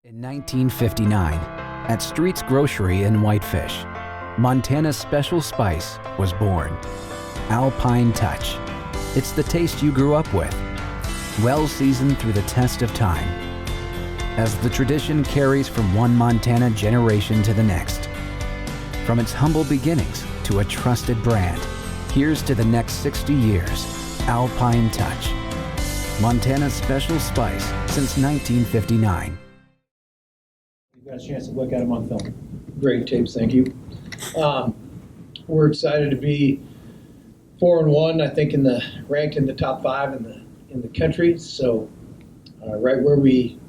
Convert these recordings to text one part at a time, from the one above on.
In 1959, at Street's Grocery in Whitefish, Montana's special spice was born. Alpine Touch. It's the taste you grew up with, well seasoned through the test of time. As the tradition carries from one Montana generation to the next. From its humble beginnings to a trusted brand, here's to the next 60 years. Alpine Touch. Montana's special spice since 1959. You got a chance to look at them on film. Great tapes, thank you. We're excited to be 4-1. I think ranked in the top 5 in the country. So right where we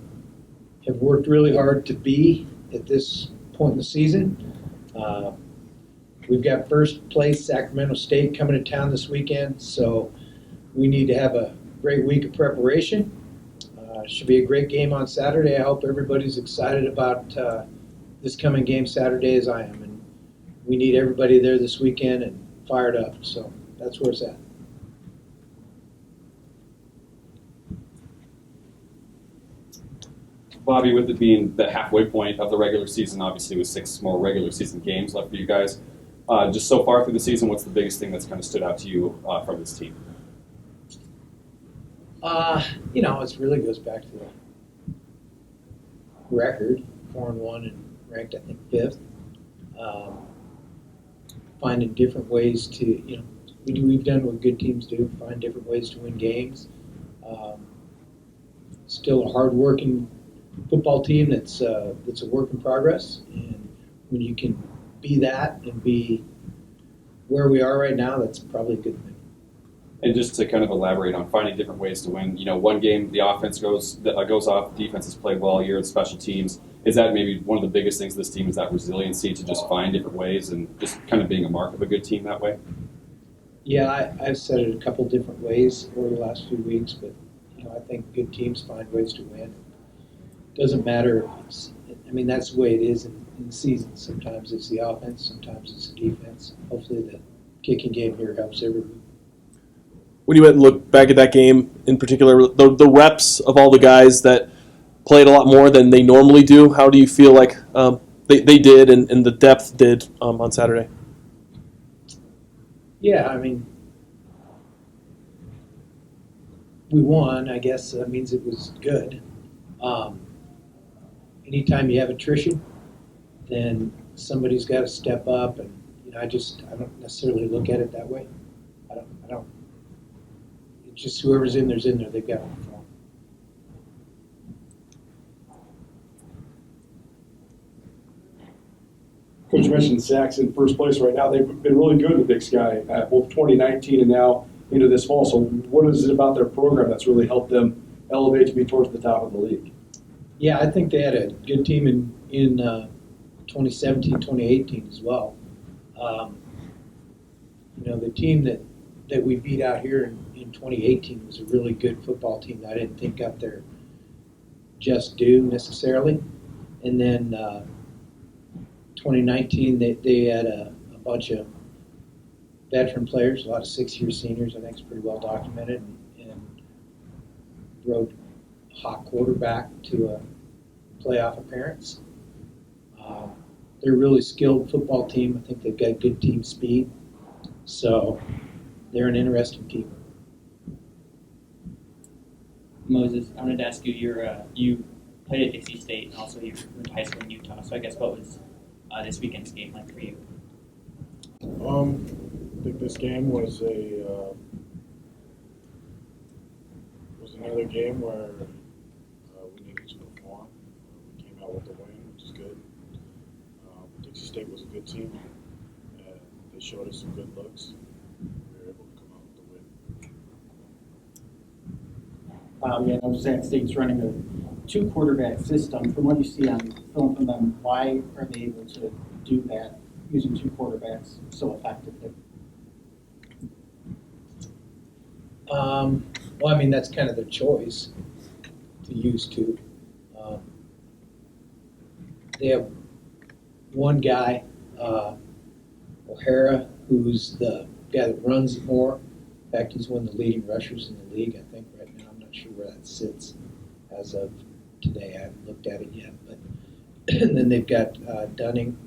have worked really hard to be at this point in the season. We've got first place Sacramento State coming to town this weekend, so we need to have a great week of preparation. Should be a great game on Saturday. I hope everybody's excited about this coming game Saturday as I am. And we need everybody there this weekend and fired up. So that's where it's at. Bobby, with it being the halfway point of the regular season, obviously with 6 more regular season games left for you guys, just so far through the season, what's the biggest thing that's kind of stood out to you from this team? It really goes back to the record, 4-1 and ranked, I think, 5th. Finding different ways to, we've done what good teams do, find different ways to win games. Still a hard-working football team that's a work in progress. And when you can be that and be where we are right now, that's probably a good thing. And just to kind of elaborate on finding different ways to win, one game the offense goes off, defense has played well all year, it's special teams. Is that maybe one of the biggest things of this team is that resiliency to just find different ways and just kind of being a mark of a good team that way? Yeah, I've said it a couple different ways over the last few weeks, but I think good teams find ways to win. It doesn't matter if that's the way it is in the season. Sometimes it's the offense, sometimes it's the defense. Hopefully the kicking game here helps every week. When you went and looked back at that game in particular, the reps of all the guys that played a lot more than they normally do, how do you feel like they did and the depth did on Saturday? Yeah, we won. I guess that means it was good. Anytime you have attrition, then somebody's got to step up, and I don't necessarily look at it that way. I don't. It's just whoever's in there's in there. They've got to perform. Coach mentioned Sacks in first place right now. They've been really good in the Big Sky, both 2019 and now into this fall. So what is it about their program that's really helped them elevate to be towards the top of the league? Yeah, I think they had a good team in 2017, 2018 as well. The team that we beat out here in 2018 was a really good football team that I didn't think got their just due necessarily. And then 2019, they had a bunch of veteran players, a lot of 6-year seniors. I think it's pretty well documented, and rode Hauck quarterback to a playoff appearance. They're a really skilled football team. I think they've got good team speed. So they're an interesting team. Moses, I wanted to ask you, you played at Dixie State and also you went to high school in Utah. So I guess what was this weekend's game like for you? I think this game was another game where we needed to perform. We came out with the win, which is good. Dixie State was a good team, and they showed us some good looks. We were able to come out with the win. Sac State's running a 2-quarterback system. From what you see on film from them, why are they able to do that using 2 quarterbacks so effectively? That's kind of their choice to use 2. They have one guy, O'Hara, who's the guy that runs more. In fact, he's one of the leading rushers in the league, I think, right now. I'm not sure where that sits as of today. I haven't looked at it yet, but and then they've got Dunning,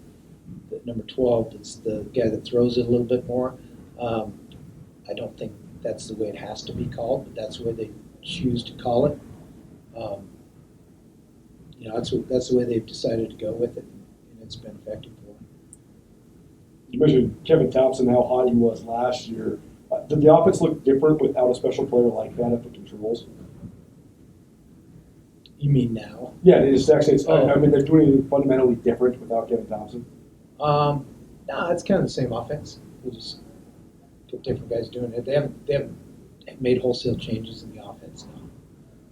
number 12. That's the guy that throws it a little bit more. I don't think that's the way it has to be called, but that's the way they choose to call it. That's the way they've decided to go with it, and it's been effective for them. You mentioned Kevin Thompson, how hot he was last year. Did the offense look different without a special player like that at the controls? You mean now? Yeah, it's actually. I mean, they're doing it fundamentally different without Kevin Thompson. No, it's kind of the same offense. They just get different guys doing it. They haven't made wholesale changes in the offense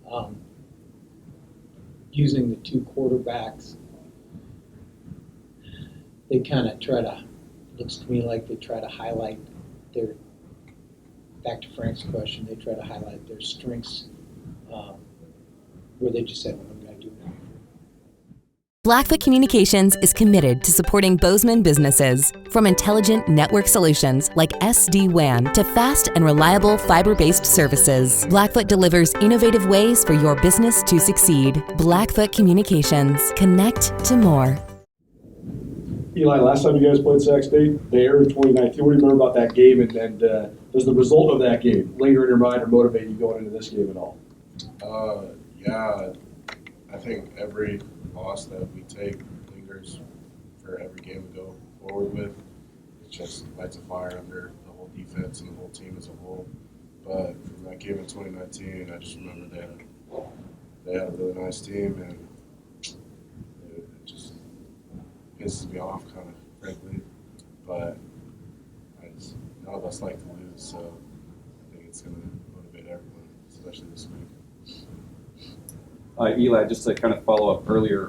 now. Using the 2 quarterbacks, they kind of looks to me like they try to highlight their, back to Frank's question, they try to highlight their strengths where they just had one guy doing it. Blackfoot Communications is committed to supporting Bozeman businesses. From intelligent network solutions like SD-WAN to fast and reliable fiber-based services, Blackfoot delivers innovative ways for your business to succeed. Blackfoot Communications. Connect to more. Eli, last time you guys played Sac State, there in 2019, what do you remember about that game? And does the result of that game linger in your mind or motivate you going into this game at all? Yeah, I think every loss that we take lingers for every game we go forward with. It just lights a fire under the whole defense and the whole team as a whole. But from that game in 2019, I just remember they had a really nice team, and it just pisses me off, kind of, frankly. But none of us like to lose, so I think it's going to motivate everyone, especially this week. Eli, just to kind of follow up earlier,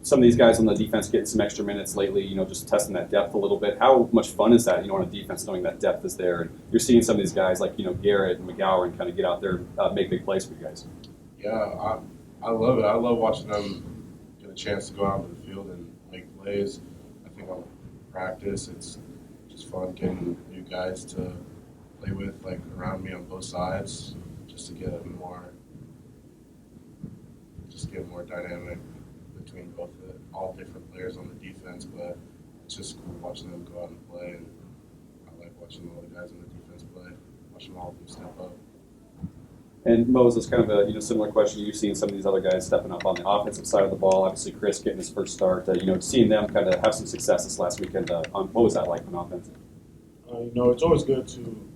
some of these guys on the defense getting some extra minutes lately, just testing that depth a little bit. How much fun is that, on a defense, knowing that depth is there? And you're seeing some of these guys like, Garrett and McGowan kind of get out there and make big plays for you guys. Yeah, I love it. I love watching them get a chance to go out into the field and make plays. I think on practice, it's just fun getting new guys to play with, like around me on both sides, just to get more dynamic between all different players on the defense. But it's just cool watching them go out and play, and I like watching all the guys on the defense play, watching all of them step up. And Moses, kind of a similar question. You've seen some of these other guys stepping up on the offensive side of the ball. Obviously, Chris getting his first start. Seeing them kind of have some success this last weekend. What was that like on offense? It's always good to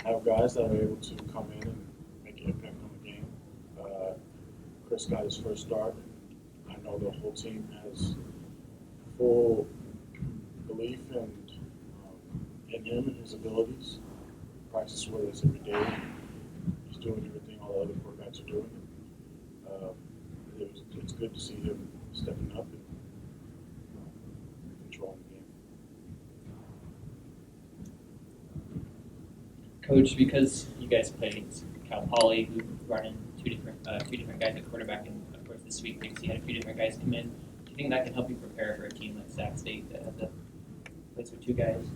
have guys that are able to come in and make an impact on the game. Chris got his first start. I know the whole team has full belief in him and his abilities. Practice with us every day. He's doing everything all the other quarterbacks are doing. It's good to see him stepping up and controlling the game. Coach, because you guys played Cal Poly, who brought in two different guys at quarterback, and of course this week Dixie had a few different guys come in. Do you think that can help you prepare for a team like Sac State that has to play with 2 guys?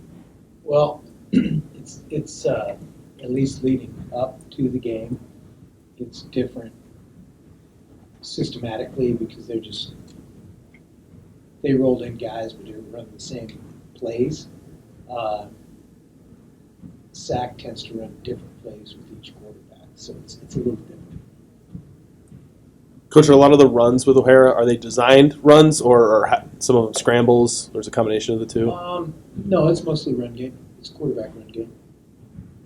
Well, it's at least leading up to the game. It's different systematically because they rolled in guys, but they're running the same plays. Sac tends to run different plays with each quarterback, so it's a little different. Coach, are a lot of the runs with O'Hara, are they designed runs or are some of them scrambles? There's a combination of the two? No, it's mostly run game. It's quarterback run game.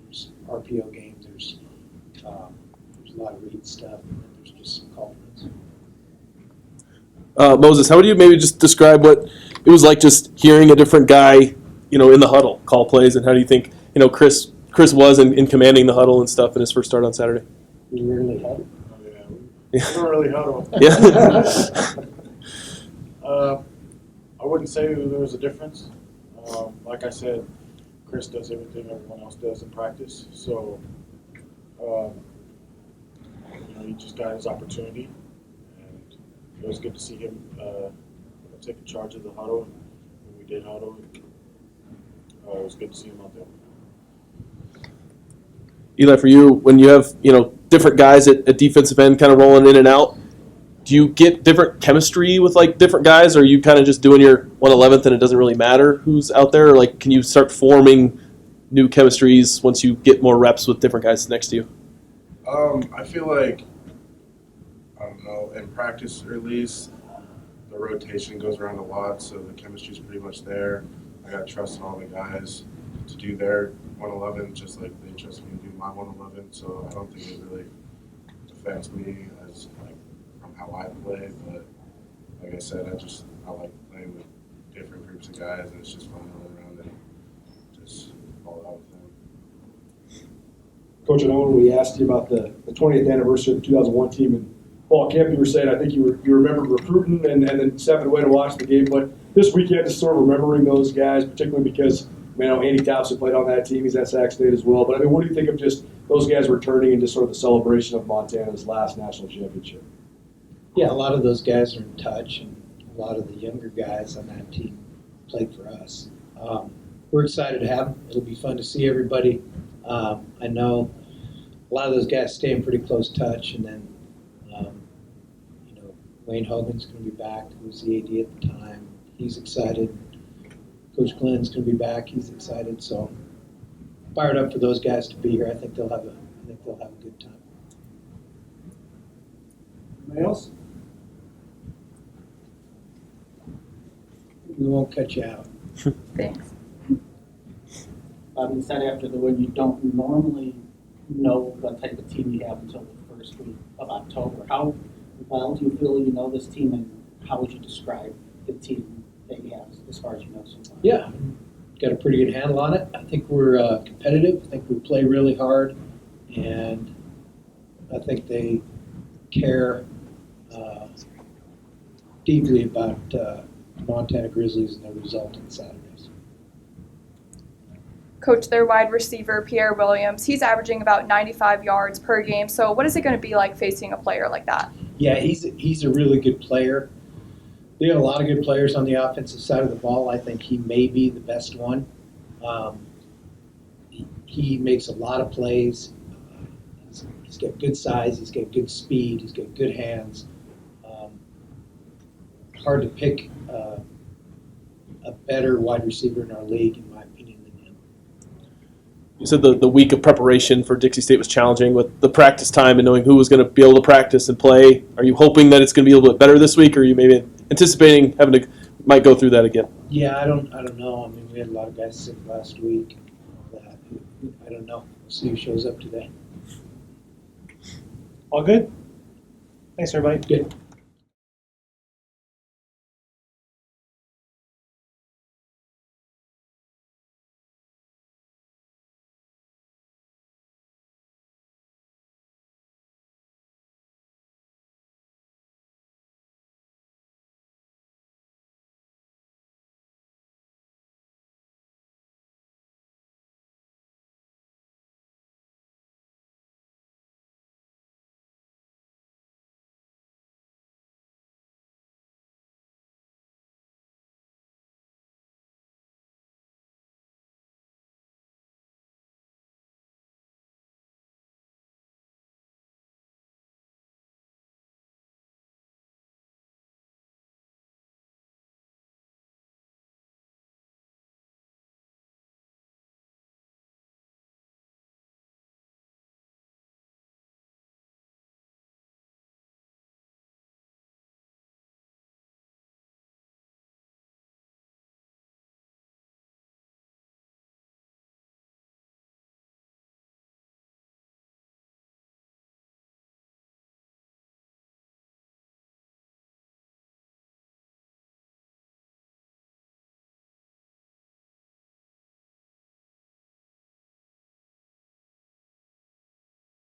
There's RPO games. There's a lot of read stuff, and then there's just some call runs. Moses, how would you maybe just describe what it was like just hearing a different guy, in the huddle call plays, and how do you think, Chris was in commanding the huddle and stuff in his first start on Saturday? We rarely huddle. We don't really huddle. Yeah. I wouldn't say there was a difference. Like I said, Chris does everything everyone else does in practice. So, he just got his opportunity, and it was good to see him taking charge of the huddle. When we did huddle, it was good to see him out there. Eli, for you, when you have, different guys at defensive end kind of rolling in and out, do you get different chemistry with like different guys, or are you kind of just doing your 111th and it doesn't really matter who's out there? Or like, can you start forming new chemistries once you get more reps with different guys next to you? I feel like, I don't know, in practice or at least, the rotation goes around a lot, so the chemistry's pretty much there. I got trust in all the guys to do their 111 just like they trust me to do my 111, so I don't think it really affects me as like from how I play, but like I said, I like playing with different groups of guys, and it's just fun running around and just fall out with them. Coach, I know when we asked you about the 20th anniversary of the 2001 team in fall camp, you were saying I think you remembered recruiting and then stepping away to watch the game, but this weekend is sort of remembering those guys, particularly because I know Andy Thompson played on that team. He's at Sac State as well. But I mean, what do you think of just those guys returning and just sort of the celebration of Montana's last national championship? Yeah, a lot of those guys are in touch, and a lot of the younger guys on that team played for us. We're excited to have them. It'll be fun to see everybody. I know a lot of those guys stay in pretty close touch, and then Wayne Hogan's going to be back, who was the AD at the time. He's excited. Coach Glenn's going to be back. He's excited. So fired up for those guys to be here. I think they'll have a good time. Anybody else? We won't cut you out. Thanks. You said after the win, you don't normally know what type of team you have until the first week of October. How well do you feel you know this team, and how would you describe the team that you have as far as you know so far? Yeah, got a pretty good handle on it. I think we're competitive. I think we play really hard, and I think they care deeply about Montana Grizzlies and their result on Saturdays. Coach, their wide receiver, Pierre Williams, he's averaging about 95 yards per game. So what is it going to be like facing a player like that? Yeah, he's a really good player. They have a lot of good players on the offensive side of the ball. I think he may be the best one. He makes a lot of plays. He's got good size. He's got good speed. He's got good hands. Hard to pick a better wide receiver in our league, in my opinion, than him. You said the week of preparation for Dixie State was challenging with the practice time and knowing who was going to be able to practice and play. Are you hoping that it's going to be a little bit better this week, or are you maybe anticipating having to might go through that again? Yeah, I don't know. I mean, we had a lot of guys sick last week. I don't know. We'll see who shows up today. All good? Thanks, everybody. Good.